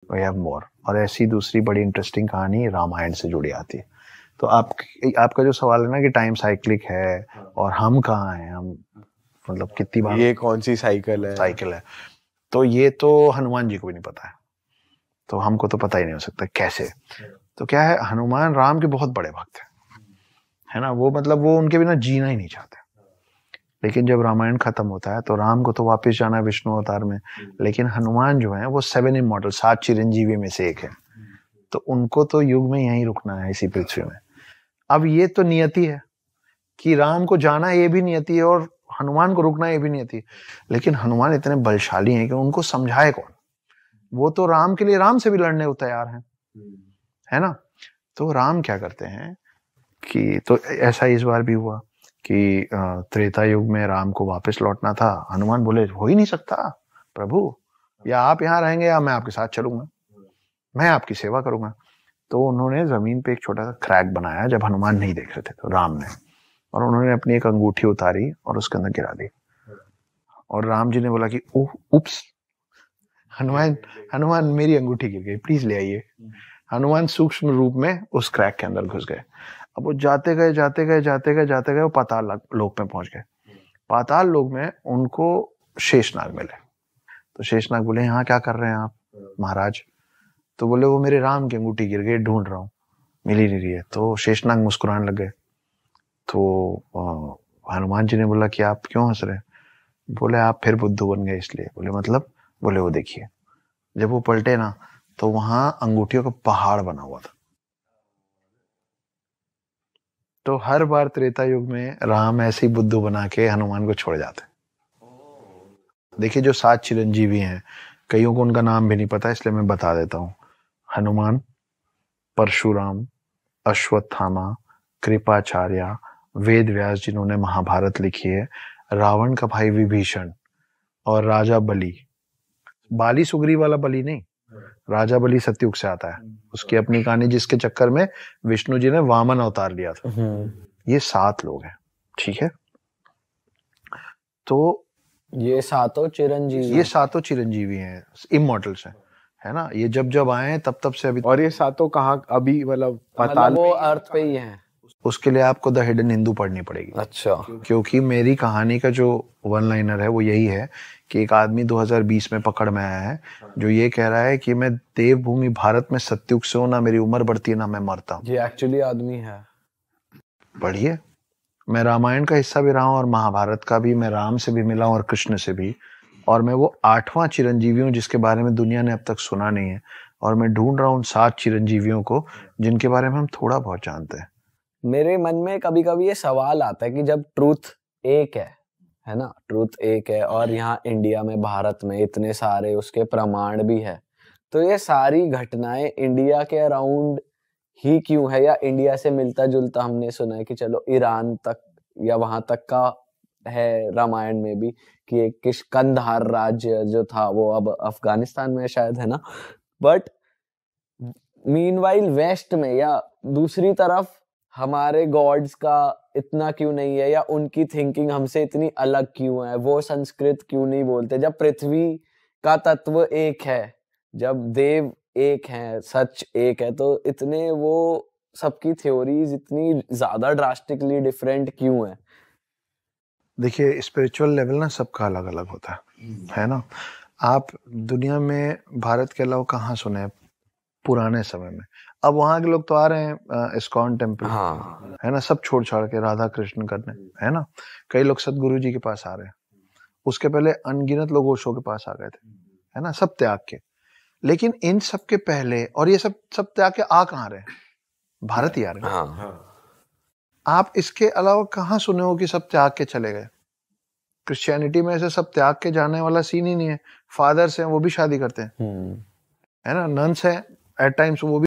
We have more. और ऐसी दूसरी बड़ी इंटरेस्टिंग कहानी रामायण से जुड़ी आती है। तो आपका जो सवाल है ना कि टाइम साइक्लिक है और हम कहाँ हैं, हम मतलब कितनी बार ये कौन सी साइकिल है, तो ये तो हनुमान जी को भी नहीं पता है, तो हमको तो पता ही नहीं हो सकता कैसे। तो क्या है, हनुमान राम के बहुत बड़े भक्त है ना, वो मतलब वो उनके बिना जीना ही नहीं चाहते। लेकिन जब रामायण खत्म होता है तो राम को तो वापस जाना है विष्णु अवतार में, लेकिन हनुमान जो है वो 7 इमॉर्टल 7 चिरंजीवी में से एक है, तो उनको तो युग में यहीं रुकना है इसी पृथ्वी में। अब ये तो नियति है कि राम को जाना ये भी नियति है और हनुमान को रुकना ये भी नियति है। लेकिन हनुमान इतने बलशाली हैं कि उनको समझाए कौन, वो तो राम के लिए राम से भी लड़ने को तैयार हैं, है ना। तो राम क्या करते हैं कि तो ऐसा इस बार भी हुआ कि त्रेता युग में राम को वापस लौटना था। हनुमान बोले हो ही नहीं सकता प्रभु, या आप यहाँ रहेंगे या मैं आपके साथ चलूंगा, मैं आपकी सेवा करूंगा। तो उन्होंने जमीन पे एक छोटा सा क्रैक बनाया जब हनुमान नहीं देख रहे थे, तो राम ने, और उन्होंने अपनी एक अंगूठी उतारी और उसके अंदर गिरा दी। और राम जी ने बोला कि ओह उप्स, हनुमान हनुमान मेरी अंगूठी गिर गई, प्लीज ले आइए। हनुमान सूक्ष्म रूप में उस क्रैक के अंदर घुस गए। अब वो जाते गए वो पाताल लोक में पहुंच गए। पाताल लोक में उनको शेषनाग मिले। तो शेषनाग बोले यहाँ क्या कर रहे हैं आप महाराज। तो बोले वो मेरे राम की अंगूठी गिर गई, ढूंढ रहा हूँ, मिल ही नहीं रही है। तो शेषनाग मुस्कुराने लग गए। तो हनुमान जी ने बोला कि आप क्यों हंस रहे हैं। बोले आप फिर बुद्धू बन गए इसलिए। बोले मतलब। बोले वो देखिए, जब वो पलटे ना तो वहां अंगूठियों का पहाड़ बना हुआ था। तो हर बार त्रेता युग में राम ऐसे ही बुद्धू बना के हनुमान को छोड़ जाते। देखिए जो 7 चिरंजीवी हैं, कईयों को उनका नाम भी नहीं पता, इसलिए मैं बता देता हूँ। हनुमान, परशुराम, अश्वत्थामा, कृपाचार्य, वेद व्यास जिन्होंने महाभारत लिखी है, रावण का भाई विभीषण, और राजा बलि। बाली सुग्रीव वाला बलि नहीं, राजा बलि सतयुग से आता है, उसकी अपनी कहानी, जिसके चक्कर में विष्णु जी ने वामन अवतार लिया था। ये 7 लोग हैं, ठीक है। तो ये सातों चिरंजीवी हैं, इमॉर्टल्स हैं, है ना। ये जब जब आए तब से अभी। और ये सातों कहाँ अभी मतलब पाताल वो अर्थ पे ही हैं। उसके लिए आपको द हिडन हिंदू पढ़नी पड़ेगी। अच्छा। क्योंकि मेरी कहानी का जो वन लाइनर है वो यही है कि एक आदमी 2020 में पकड़ में आया है जो ये कह रहा है कि मैं देवभूमि भारत में सतयुग से हूं, ना मेरी उम्र बढ़ती है ना मैं मरता हूं। ये एक्चुअली आदमी है। बढ़िए, मैं रामायण का हिस्सा भी रहा हूं और महाभारत का भी, मैं राम से भी मिला हूं और कृष्ण से भी, और मैं वो 8वां चिरंजीवी हूं जिसके बारे में दुनिया ने अब तक सुना नहीं है। और मैं ढूंढ रहा हूं 7 चिरंजीवियों को जिनके बारे में हम थोड़ा बहुत जानते हैं। मेरे मन में कभी कभी ये सवाल आता है कि जब ट्रूथ एक है ना, ट्रूथ एक है और यहाँ इंडिया में, भारत में इतने सारे उसके प्रमाण भी है, तो ये सारी घटनाएं इंडिया के अराउंड ही क्यों है, या इंडिया से मिलता जुलता हमने सुना है कि चलो ईरान तक या वहां तक का है रामायण में भी, कि एक किष्कंधार राज्य जो था वो अब अफगानिस्तान में शायद, है ना। बट मीनवाइल वेस्ट में या दूसरी तरफ हमारे गॉड्स का इतना क्यों नहीं है, या उनकी थिंकिंग हमसे इतनी अलग क्यों है, वो संस्कृत क्यों नहीं बोलते जब पृथ्वी का तत्व एक है, जब देव एक है, सच एक है, तो इतने वो सबकी थ्योरीज इतनी ज्यादा ड्रास्टिकली डिफरेंट क्यों है। देखिए स्पिरिचुअल लेवल ना सबका अलग अलग होता है ना। आप दुनिया में भारत के अलावा कहाँ सुने पुराने समय में, अब वहां के लोग तो आ रहे हैं इस्कॉन टेम्पल, हाँ, है ना, सब छोड़ छाड़ के राधा कृष्ण करने, है ना। कई लोग सदगुरु जी के पास आ रहे हैं, उसके पहले अनगिनत लोग ओशो के पास आ गए थे, है ना, सब त्याग के। लेकिन इन सब के पहले, और ये सब त्याग के आ कहाँ रहे हैं, भारत ही आ रहे हैं। हाँ। आप इसके अलावा कहाँ सुने हो कि सब त्याग के चले गए। क्रिश्चियनिटी में ऐसे सब त्याग के जाने वाला सीन ही नहीं है। फादर्स हैं वो भी शादी करते हैं, है ना, नन्स हैं एट टाइम्स वो भी